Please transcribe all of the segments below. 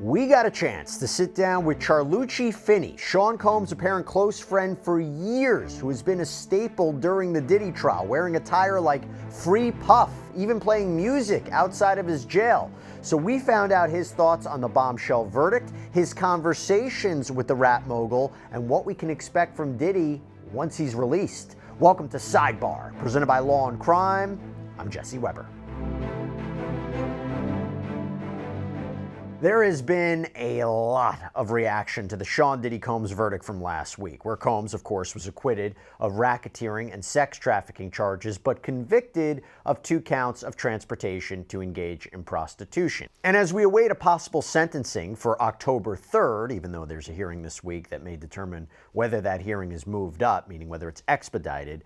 We got a chance to sit down with Charlucci Finney, Sean Combs' apparent close friend for years, who has been a staple during the Diddy trial, wearing attire like Free Puff, even playing music outside of his jail. So we found out his thoughts on the bombshell verdict, his conversations with the rap mogul, and what we can expect from Diddy once he's released. Welcome to Sidebar, presented by Law&Crime. I'm Jesse Weber. There has been a lot of reaction to the Sean Diddy Combs verdict from last week, where Combs, of course, was acquitted of racketeering and sex trafficking charges, but convicted of 2 counts of transportation to engage in prostitution. And as we await a possible sentencing for October 3rd, even though there's a hearing this week that may determine whether that hearing is moved up, meaning whether it's expedited,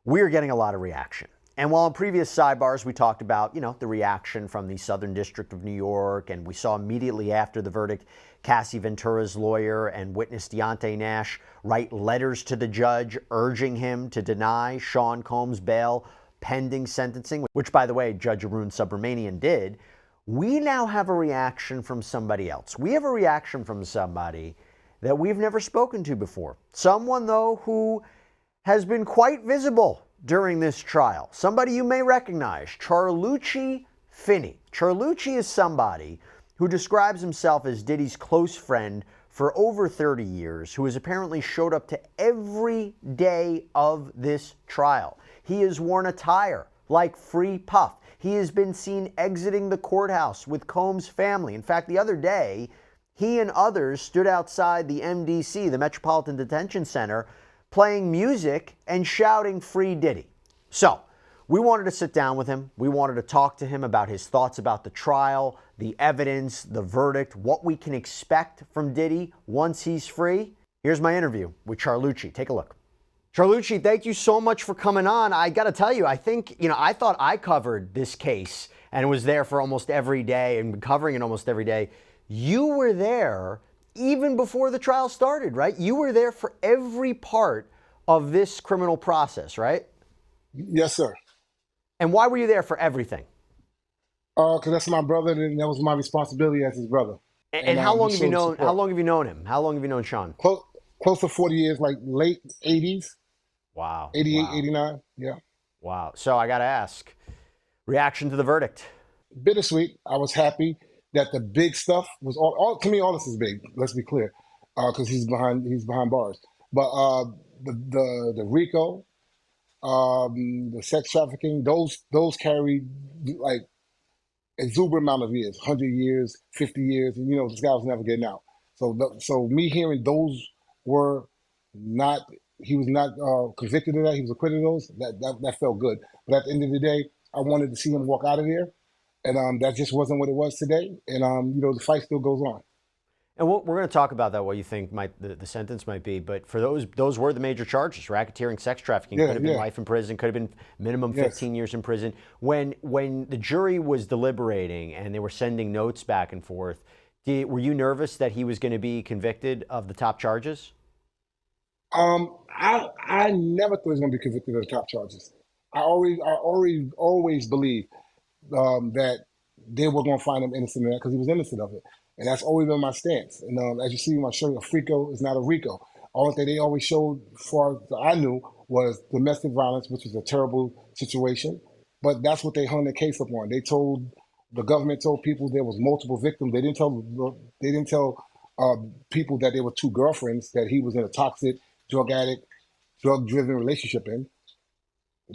we're getting a lot of reaction. And while in previous sidebars we talked about, the reaction from the Southern District of New York, and we saw immediately after the verdict, Cassie Ventura's lawyer and witness Deontay Nash write letters to the judge urging him to deny Sean Combs bail pending sentencing, which, by the way, Judge Arun Subramanian did. We now have a reaction from somebody else. We have a reaction from somebody that we've never spoken to before. Someone, though, who has been quite visible during this trial. Somebody you may recognize, Charlucci Finney. Charlucci is somebody who describes himself as Diddy's close friend for over 30 years, who has apparently showed up to every day of this trial. He has worn attire like Free Puff. He has been seen exiting the courthouse with Combs' family. In fact, the other day, he and others stood outside the MDC, the Metropolitan Detention Center, playing music and shouting Free Diddy. So we wanted to sit down with him. We wanted to talk to him about his thoughts about the trial, the evidence, the verdict, what we can expect from Diddy once he's free. Here's my interview with Charlucci. Take a look. Charlucci, thank you so much for coming on. I got to tell you, I think, I thought I covered this case and was there for almost every day and covering it almost every day. You were there even before the trial started, right? You were there for every part of this criminal process, right? Yes, sir. And why were you there for everything? Because that's my brother, and that was my responsibility as his brother. And how long have you known? How long have you known him? How long have you known Sean? Close to 40 years, like late 80s. Wow. 88, wow. 89. Yeah. Wow. So I got to ask, reaction to the verdict? Bittersweet. I was happy that the big stuff was all to me. All this is big. Let's be clear, because he's behind bars. But the RICO, the sex trafficking, those carry like exuberant amount of years, 100 years, 50 years, and this guy was never getting out. So me hearing those were not, he was not convicted of that. He was acquitted of those. That felt good. But at the end of the day, I wanted to see him walk out of there. And that just wasn't what it was today. And, the fight still goes on. And we're going to talk about that, what you think the sentence might be. But for those were the major charges: racketeering, sex trafficking. Could have been life in prison, could have been minimum 15 years in prison. When the jury was deliberating and they were sending notes back and forth, were you nervous that he was going to be convicted of the top charges? I never thought he was going to be convicted of the top charges. I always believed that they were going to find him innocent of that because he was innocent of it. And that's always been my stance. And as you see in my show, a FRICO is not a RICO. All thing they always showed, far as I knew, was domestic violence, which is a terrible situation. But that's what they hung their case upon. The government told people there was multiple victims. They didn't tell people that there were 2 girlfriends that he was in a toxic, drug addict, drug-driven relationship in.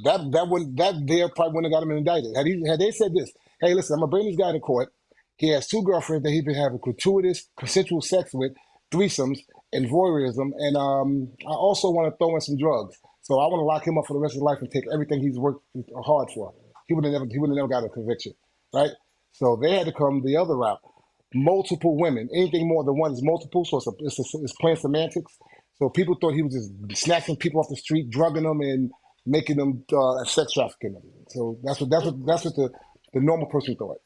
That there probably wouldn't have got him indicted. Had they said this, hey, listen, I'm gonna bring this guy to court. He has 2 girlfriends that he's been having gratuitous, consensual sex with, threesomes, and voyeurism, and I also want to throw in some drugs. So I want to lock him up for the rest of his life and take everything he's worked hard for. He would have never got a conviction, right? So they had to come the other route. Multiple women, anything more than one is multiple, so it's plain semantics. So people thought he was just snatching people off the street, drugging them, and making them sex trafficking them. So that's what the normal person thought.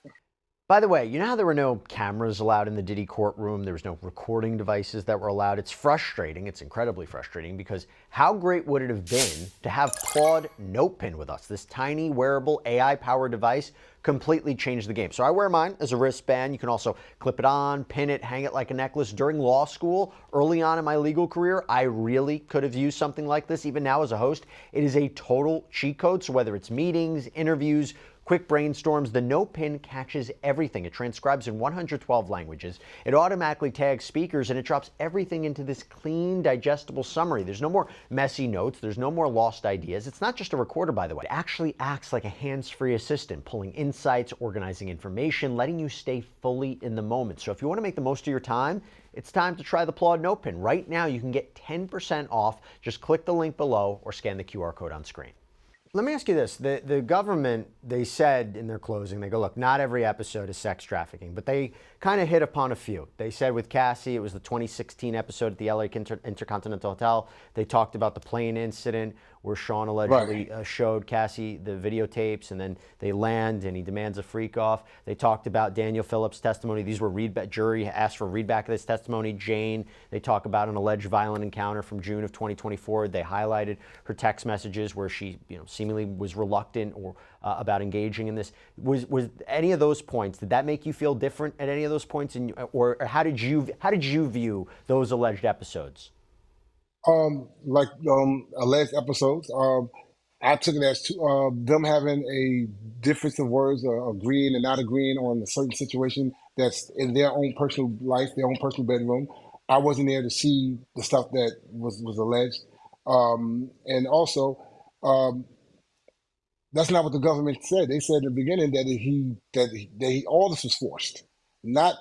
By the way, you know how there were no cameras allowed in the Diddy courtroom? There was no recording devices that were allowed. It's frustrating. It's incredibly frustrating because how great would it have been to have Claude Notepin with us? This tiny wearable AI-powered device completely changed the game. So I wear mine as a wristband. You can also clip it on, pin it, hang it like a necklace. During law school, early on in my legal career, I really could have used something like this. Even now as a host, it is a total cheat code. So whether it's meetings, interviews, quick brainstorms, the Notepin catches everything. It transcribes in 112 languages. It automatically tags speakers and it drops everything into this clean, digestible summary. There's no more messy notes. There's no more lost ideas. It's not just a recorder, by the way. It actually acts like a hands-free assistant, pulling insights, organizing information, letting you stay fully in the moment. So if you want to make the most of your time, it's time to try the Claude Notepin. Right now, you can get 10% off. Just click the link below or scan the QR code on screen. Let me ask you this. The government, they said in their closing, they go, look, not every episode is sex trafficking, but they kind of hit upon a few. They said with Cassie, it was the 2016 episode at the LA Intercontinental Hotel. They talked about the plane incident where Sean allegedly showed Cassie the videotapes, and then they land and he demands a freak off. They talked about Daniel Phillips' testimony. These were jury asked for readback of this testimony. Jane, they talk about an alleged violent encounter from June of 2024. They highlighted her text messages where she, seemingly was reluctant or about engaging in this. Was any of those points, did that make you feel different at any of those points, or how did you view those alleged episodes? Alleged episodes. I took it as them having a difference of words, agreeing and not agreeing on a certain situation that's in their own personal life, their own personal bedroom. I wasn't there to see the stuff that was alleged, and also that's not what the government said. They said in the beginning that all this was forced, not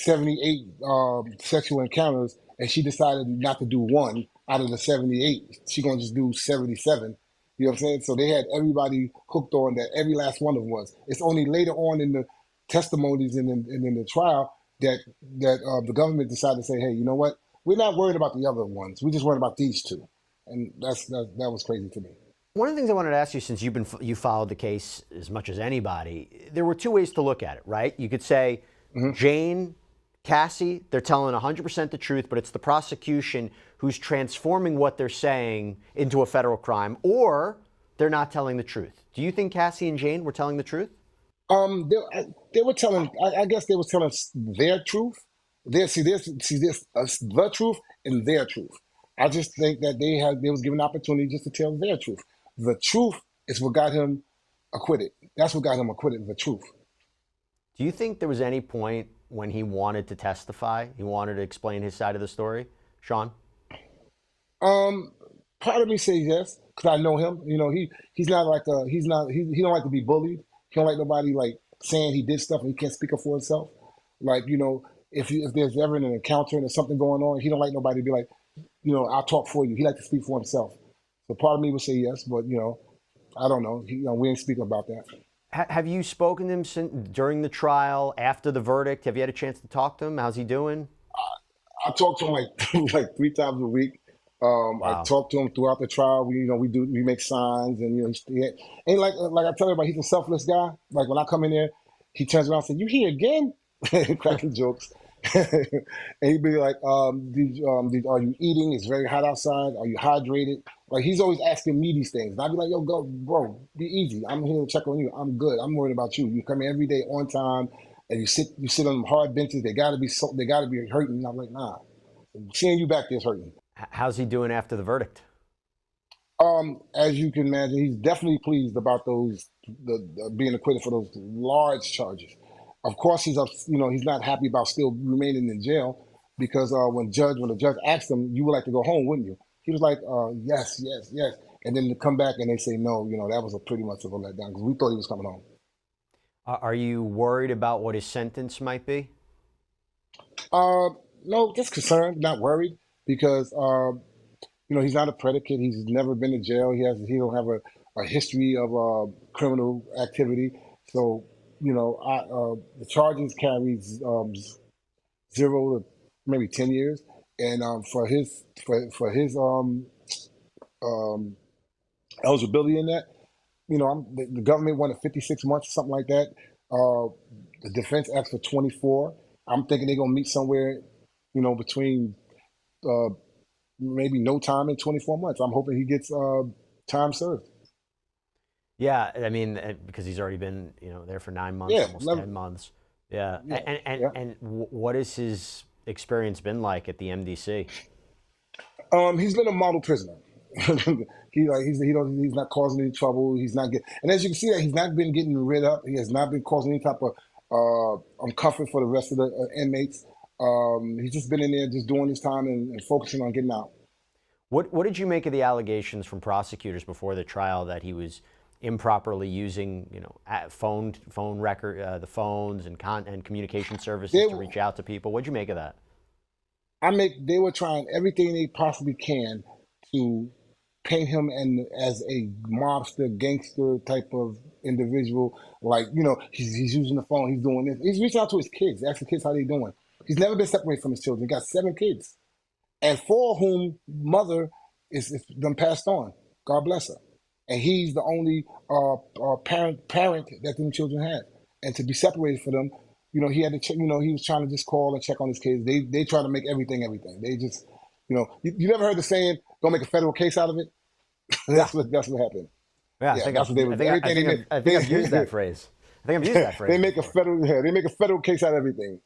78 sexual encounters, and she decided not to do one out of the 78. She's gonna just do 77. You know what I'm saying? So they had everybody hooked on that. Every last one of them was. It's only later on in the testimonies and in the trial that the government decided to say, hey, you know what? We're not worried about the other ones. We're just worried about these two, and that was crazy to me. One of the things I wanted to ask you, since you followed the case as much as anybody, there were two ways to look at it, right? You could say Jane, Cassie, they're telling 100% the truth, but it's the prosecution who's transforming what they're saying into a federal crime, or they're not telling the truth. Do you think Cassie and Jane were telling the truth? They were telling. I guess they were telling their truth. The truth and their truth. I just think that they was given an opportunity just to tell their truth. The truth is what got him acquitted. That's what got him acquitted. The truth. Do you think there was any point when he wanted to testify? He wanted to explain his side of the story, Sean? Part of me says yes, because I know him. He's not like he don't like to be bullied. He don't like nobody like saying he did stuff and he can't speak up for himself. Like, if there's ever an encounter and there's something going on, he don't like nobody to be like, I'll talk for you. He like to speak for himself. So part of me would say yes, but I don't know. We ain't speaking about that. Have you spoken to him during the trial, after the verdict? Have you had a chance to talk to him? How's he doing? I talk to him like 3 times a week. Wow. I talk to him throughout the trial. We make signs, and and like I tell everybody, he's a selfless guy. Like when I come in there, he turns around and says, "You here again?" Cracking jokes. And he'd be like, are you eating? It's very hot outside. Are you hydrated? Like, he's always asking me these things. And I'd be like, yo, go, bro, be easy. I'm here to check on you. I'm good. I'm worried about you. You come in every day on time, and you sit on them hard benches. They gotta be hurting. And I'm like, nah. Seeing you back there's hurting. How's he doing after the verdict? As you can imagine, he's definitely pleased about being acquitted for those large charges. Of course, he's not happy about still remaining in jail, because when the judge asked him, you would like to go home, wouldn't you? He was like, yes. And then to come back and they say no, that was pretty much of a letdown, because we thought he was coming home. Are you worried about what his sentence might be? No, just concerned, not worried, because he's not a predicate. He's never been to jail. He don't have a history of criminal activity. So the charges carries 0 to maybe 10 years, and for his eligibility in that, the government wanted 56 months, something like that. The defense asked for 24. I'm thinking they're gonna meet somewhere, between uh, maybe no time and 24 months. I'm hoping he gets time served. Yeah, I mean, because he's already been, there for 9 months, Yeah, almost 10 months. Yeah, yeah, and yeah. what has his experience been like at the MDC? He's been a model prisoner. He's not causing any trouble. He's not getting, and as you can see, that he's not been getting rid up. He has not been causing any type of uncomfort for the rest of the inmates. He's just been in there, just doing his time and focusing on getting out. What did you make of the allegations from prosecutors before the trial that he was improperly using, phone record, the phones and communication services They, to reach out to people? What'd you make of that? they were trying everything they possibly can to paint him as a mobster, gangster type of individual. Like, he's using the phone, he's doing this. He's reaching out to his kids, asking kids how they doing. He's never been separated from his children. He got 7 kids, and 4 of whom mother is done passed on. God bless her. And he's the only parent that them children have. And to be separated from them, he had to check. He was trying to just call and check on his kids. They try to make everything. They just, you never heard the saying, "Don't make a federal case out of it." Yeah, That's what happened. yeah. Yeah, that's what they were. I think I've used that phrase. I think I've used that phrase. They make before. they make a federal case out of everything.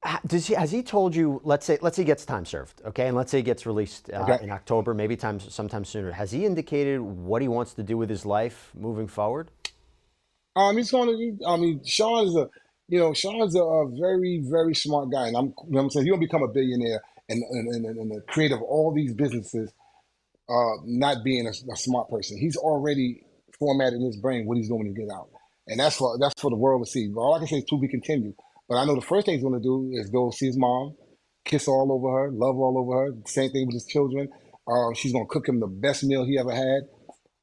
Has he told you? Let's say he gets time served, okay, and let's say he gets released Okay. in October, maybe sometime sooner. Has he indicated what he wants to do with his life moving forward? He's going to. I mean, Sean's a very, very smart guy, and I'm saying he'll become a billionaire and the creator of all these businesses. Not being a smart person, he's already formatted in his brain what he's doing when he get out, and that's for the world to see. But all I can say is to be continued. But I know the first thing he's going to do is go see his mom, kiss all over her, love all over her. Same thing with his children. She's going to cook him the best meal he ever had.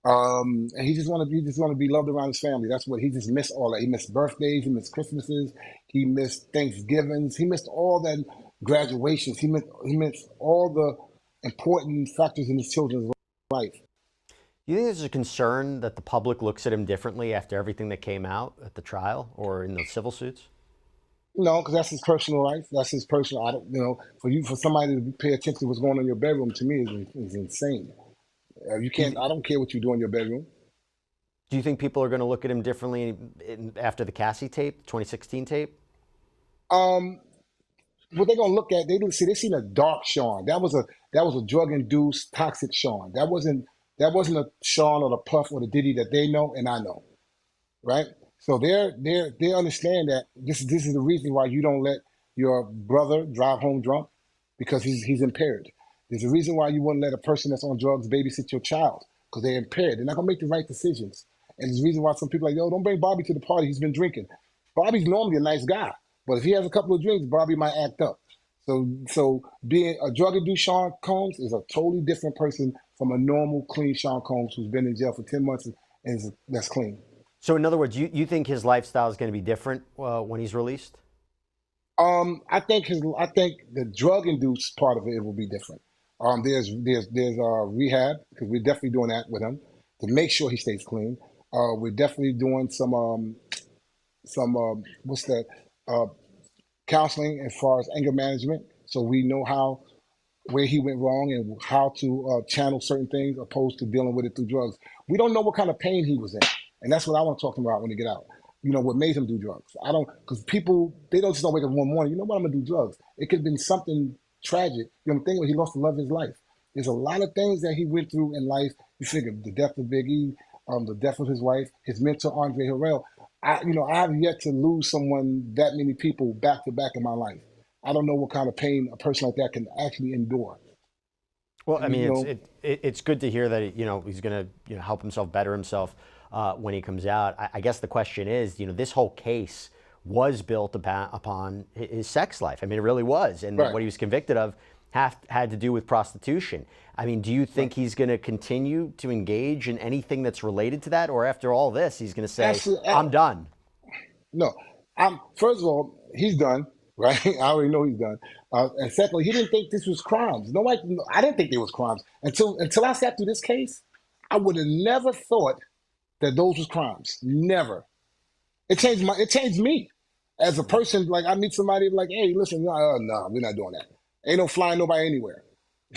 And he just want to be loved around his family. That's what he just missed all that. He missed birthdays, he missed Christmases, he missed Thanksgivings, he missed all that graduations. He missed all the important factors in his children's life. Do you think there's a concern that the public looks at him differently after everything that came out at the trial or in the civil suits? No, because that's his personal life. That's his personal. I don't, for somebody to pay attention to what's going on in your bedroom to me is insane. You can't. I don't care what you do in your bedroom. Do you think people are going to look at him differently after the Cassie tape, 2016 tape? Um, what they're gonna look at, they seen a dark Sean. That was a drug induced toxic Sean. That wasn't a Sean or the Puff or the Diddy that they know and I know, right? So they understand that this is the reason why you don't let your brother drive home drunk, because he's impaired. There's a reason why you wouldn't let a person that's on drugs babysit your child, because they're impaired. They're not gonna make the right decisions. And there's a reason why some people are like, yo, don't bring Bobby to the party. He's been drinking. Bobby's normally a nice guy, but if he has a couple of drinks, Bobby might act up. So being a drug-induced Sean Combs is a totally different person from a normal, clean Sean Combs who's been in jail for 10 months and that's clean. So in other words, you think his lifestyle is going to be different when he's released? I think the drug-induced part of it will be different. There's rehab, because we're definitely doing that with him to make sure he stays clean. We're definitely doing some what's that counseling as far as anger management, so we know where he went wrong and how to channel certain things opposed to dealing with it through drugs. We don't know what kind of pain he was in, and that's what I want to talk to him about when he get out. What made him do drugs? I don't, because people, they don't just don't wake up one morning, you know what, I'm gonna do drugs. It could have been something tragic. Think when he lost the love of his life. There's a lot of things that he went through in life. You figure the death of Biggie, the death of his wife, his mentor Andre Harrell. I have yet to lose someone that many people back to back in my life. I don't know what kind of pain a person like that can actually endure. Well, I mean, it's good to hear that he's going to help himself, better himself when he comes out. I guess the question is, this whole case was built upon his sex life. I mean, it really was, and Right. what he was convicted of had to do with prostitution. I mean, do you think he's going to continue to engage in anything that's related to that, or after all this, he's going to say, "I'm done"? No, first of all, he's done, right? I already know he's done. And secondly, he didn't think this was crimes. I didn't think they was crimes until I sat through this case. I would have never thought that those was crimes. Never. It changed me. As a person, like I meet somebody like, hey, listen, no, we're not doing that. Ain't no flying nobody anywhere.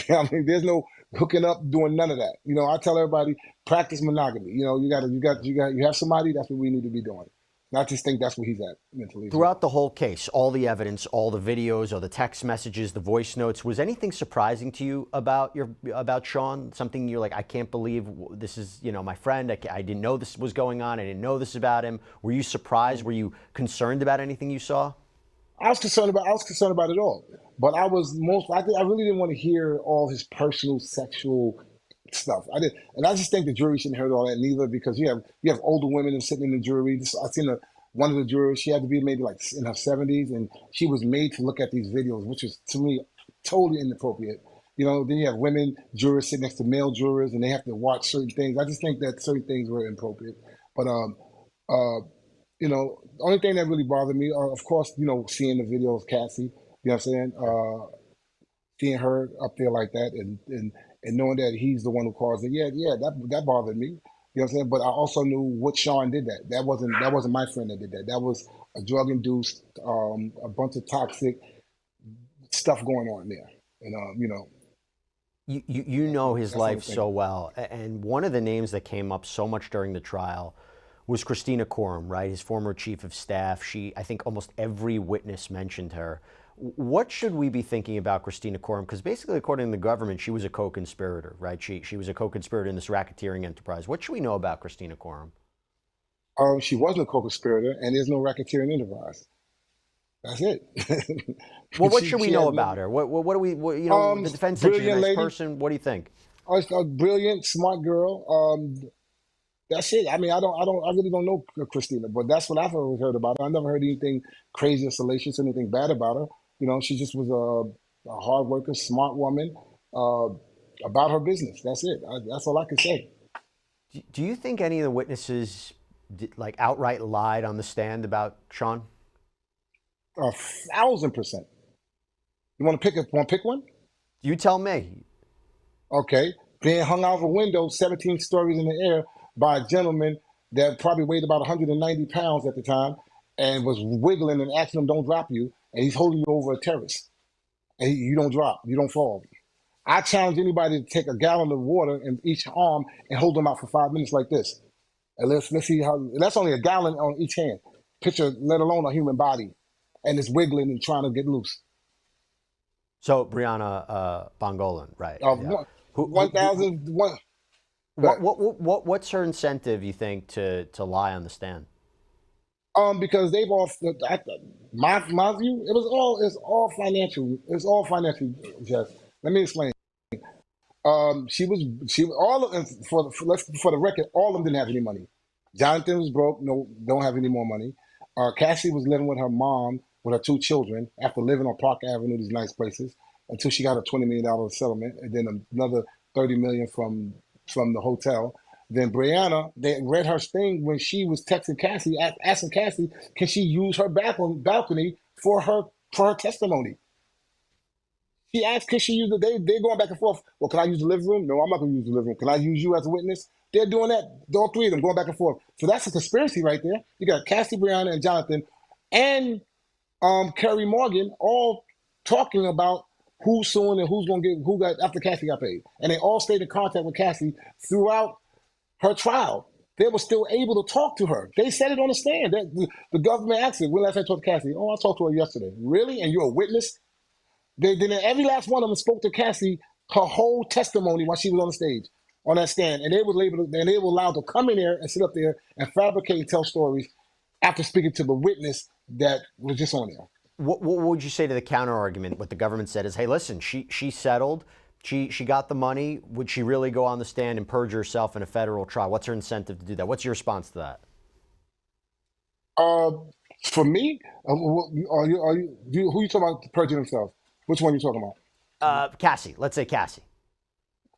I mean, there's no hooking up, doing none of that. I tell everybody, practice monogamy. You have somebody. That's what we need to be doing. And I just think that's where he's at mentally as Throughout well. the whole case, all the evidence, all the videos, all the text messages, the voice notes, was anything surprising to you about Sean? Something you're like, I can't believe this is, my friend. I didn't know this was going on. I didn't know this about him. Were you surprised? Were you concerned about anything you saw? I was concerned about it all, but I really didn't want to hear all his personal sexual stuff. And I just think the jury shouldn't hear all that neither, because you have older women sitting in the jury. I've seen one of the jurors. She had to be maybe like in her 70s, and she was made to look at these videos, which is to me totally inappropriate. Then you have women jurors sitting next to male jurors, and they have to watch certain things. I just think that certain things were inappropriate. But the only thing that really bothered me, of course, seeing the video of Cassie. You know what I'm saying? Seeing her up there like that, and knowing that he's the one who caused it. Yeah, that bothered me. You know what I'm saying? But I also knew what Sean did that. That wasn't my friend that did that. That was a drug induced, a bunch of toxic stuff going on there. And You know his that's what I'm life so thinking. well, and one of the names that came up so much during the trial was Christina Coram, right? His former chief of staff. I think almost every witness mentioned her. What should we be thinking about Christina Coram? Because basically, according to the government, she was a co-conspirator, right? She was a co-conspirator in this racketeering enterprise. What should we know about Christina Coram? She wasn't a co-conspirator, and there's no racketeering enterprise. That's it. Well, what she should we she know had about no her? What do we, the defense said she's a brilliant nice lady, person. What do you think? a brilliant, smart girl. That's it. I mean, I really don't know Christina, but that's what I've always heard about her. I never heard anything crazy or salacious, anything bad about her. She just was a hard worker, smart woman, uh, about her business. That's it. That's all I can say. Do you think any of the witnesses outright lied on the stand about Sean? 1,000%. You want to pick one? You tell me. Okay. Being hung out of a window 17 stories in the air by a gentleman that probably weighed about 190 pounds at the time and was wiggling and asking him, don't drop you. And he's holding you over a terrace. And you don't drop. You don't fall. I challenge anybody to take a gallon of water in each arm and hold them out for 5 minutes like this. And let's see how. That's only a gallon on each hand. Picture, let alone a human body, and it's wiggling and trying to get loose. So Brianna Bongolan, right? Yeah. One, Who, 1,000, one. But what's her incentive, you think, to lie on the stand? because they've all my view, it's all financial. It's all financial. Jeff, let me explain. She all of, and for the record, all of them didn't have any money. Jonathan was broke, no, don't have any more money. Cassie was living with her mom with her two children after living on Park Avenue, these nice places, until she got a $20 million settlement, and then another $30 million from the hotel. Then Brianna, they read her thing when she was texting Cassie, asking Cassie, can she use her balcony for her testimony? She asked, can she use they're going back and forth. Well, can I use the living room? No, I'm not going to use the living room. Can I use you as a witness? They're doing that. All three of them going back and forth. So that's a conspiracy right there. You got Cassie, Brianna, and Jonathan, and Kerry Morgan all talking about who's suing and who's going to get, who got, after Cassie got paid. And they all stayed in contact with Cassie throughout her trial. They were still able to talk to her. They said it on the stand. The government asked it. When last I talked to Cassie? Oh, I talked to her yesterday. Really? And you're a witness? Then every last one of them spoke to Cassie her whole testimony while she was on the stage, on that stand, and they were allowed to come in there and sit up there and fabricate and tell stories after speaking to the witness that was just on there. What would you say to the counter argument? What the government said is, hey, listen, she settled, she got the money. Would she really go on the stand and perjure herself in a federal trial? What's her incentive to do that? What's your response to that? For me, who are you talking about perjuring himself? Which one are you talking about? Cassie. Let's say Cassie.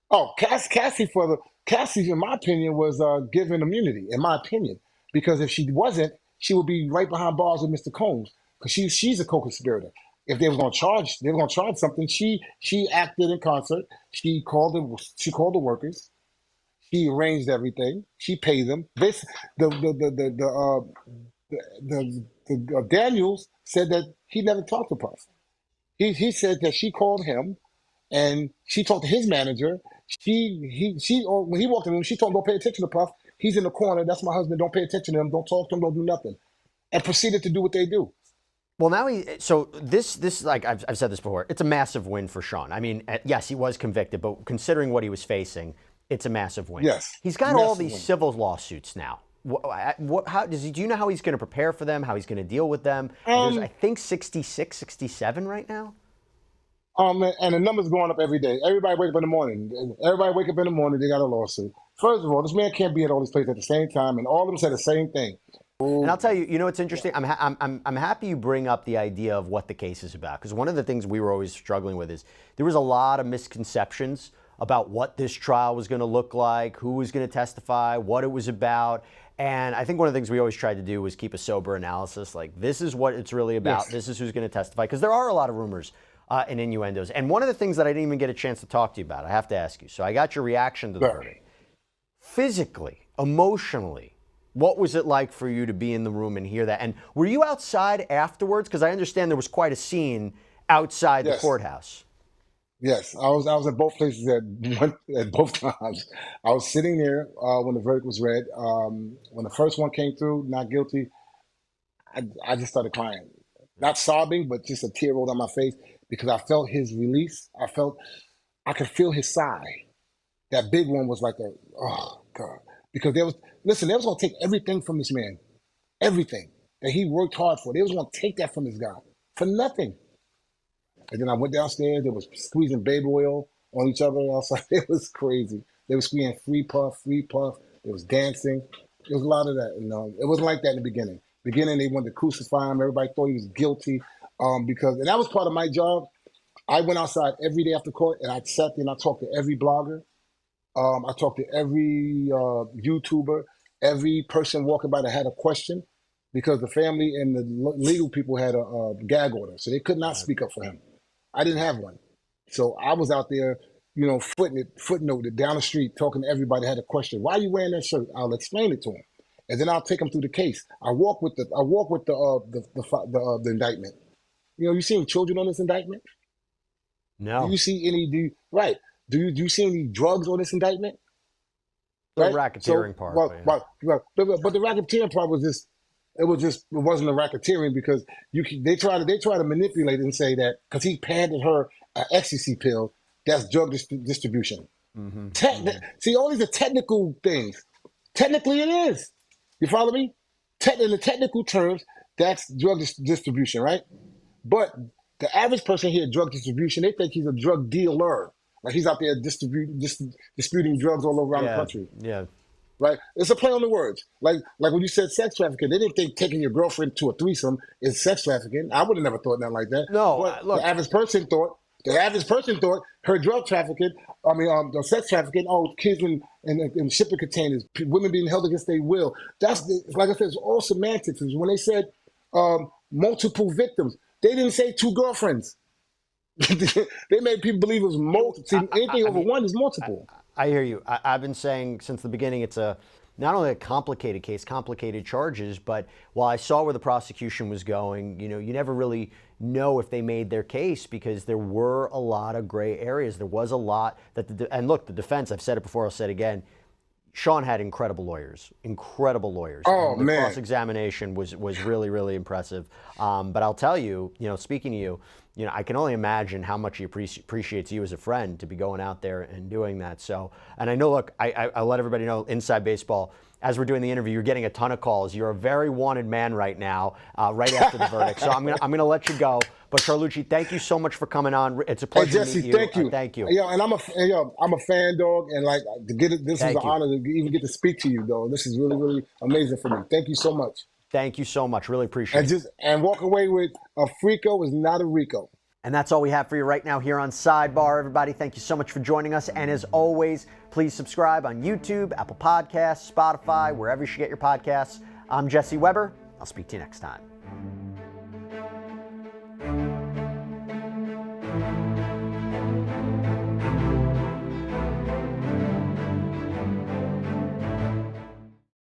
Oh, Cassie, in my opinion, was given immunity, in my opinion, because if she wasn't, she would be right behind bars with Mr. Combs, because she's a co-conspirator. If they were going to charge something. She acted in concert. She called the workers. She arranged everything. She paid them. The Daniels said that he never talked to Puff. He said that she called him and she talked to his manager. When he walked in the room, she told him, "Don't pay attention to Puff. He's in the corner. That's my husband. Don't pay attention to him. Don't talk to him. Don't do nothing." And proceeded to do what they do. Well, now this like I've said this before, it's a massive win for Sean. I mean, yes, he was convicted, but considering what he was facing, it's a massive win. Yes, he's got all these civil lawsuits now. Do you know how he's going to prepare for them? How he's going to deal with them? There's, I think 66, 67 right now. And the number's going up every day. Everybody wake up in the morning. They got a lawsuit. First of all, this man can't be at all these places at the same time, and all of them said the same thing. And I'll tell you, you know what's interesting? I'm happy you bring up the idea of what the case is about, because one of the things we were always struggling with is there was a lot of misconceptions about what this trial was going to look like, who was going to testify, what it was about. And I think one of the things we always tried to do was keep a sober analysis, like this is what it's really about, This is who's going to testify, because there are a lot of rumors and innuendos. And one of the things that I didn't even get a chance to talk to you about, I have to ask you. So I got your reaction to the verdict. Physically, emotionally, what was it like for you to be in the room and hear that? And were you outside afterwards? Because I understand there was quite a scene outside the courthouse. Yes, I was at both places at both times. I was sitting there when the verdict was read. When the first one came through, not guilty, I just started crying. Not sobbing, but just a tear rolled down my face because I felt his release. I could feel his sigh. That big one was like oh God. Because they was going to take everything from this man. Everything that he worked hard for. They was going to take that from this guy for nothing. And then I went downstairs. They was squeezing baby oil on each other outside. It was crazy. They were squeezing free puff. It was dancing. There was a lot of that. It wasn't like that in the beginning. Beginning, they wanted to crucify him. Everybody thought he was guilty and that was part of my job. I went outside every day after court, and I sat there and I talked to every blogger. I talked to every YouTuber, every person walking by that had a question, because the family and the legal people had a gag order, so they could not speak up for him. I didn't have one. So I was out there, footnoted down the street, talking to everybody that had a question. Why are you wearing that shirt? I'll explain it to him. And then I'll take them through the case. I walk with the indictment. You seen children on this indictment? No. Do you see any, right. Do you see any drugs on this indictment? The racketeering part. But the racketeering part was it wasn't a racketeering, because they try to manipulate it and say that because he handed her an ecstasy pill, that's drug distribution. See, all these are technical things. Technically, it is. You follow me? In the technical terms, that's drug distribution, right? But the average person here, drug distribution, they think he's a drug dealer. Like he's out there disputing drugs all around the country. Yeah. Right? It's a play on the words. Like when you said sex trafficking, they didn't think taking your girlfriend to a threesome is sex trafficking. I would have never thought nothing like that. No, but look. The average person thought her drug trafficking, the sex trafficking, kids in shipping containers, women being held against their will. Like I said, it's all semantics. When they said multiple victims, they didn't say two girlfriends. They made people believe it was multiple. See, anything over one is multiple. I hear you. I've been saying since the beginning, it's not only a complicated case, complicated charges, but while I saw where the prosecution was going, you never really know if they made their case, because there were a lot of gray areas. There was a lot and look, the defense, I've said it before, I'll say it again, Sean had incredible lawyers. Oh, the man. Cross-examination was really, really impressive. But I'll tell you, speaking to you, I can only imagine how much he appreciates you as a friend to be going out there and doing that. So, and I know, look, I let everybody know, Inside Baseball, as we're doing the interview, you're getting a ton of calls. You're a very wanted man right now, right after the verdict. So I'm gonna let you go. But Charlucci, thank you so much for coming on. It's a pleasure Jesse, to meet you. Thank you. Thank you. Yeah, and I'm a fan, dog, and like this is an honor to even get to speak to you, though. This is really, really amazing for me. Thank you so much. Thank you so much. Really appreciate it. And walk away with a Frico is not a RICO. And that's all we have for you right now here on Sidebar. Everybody, thank you so much for joining us. And as always, please subscribe on YouTube, Apple Podcasts, Spotify, wherever you should get your podcasts. I'm Jesse Weber. I'll speak to you next time.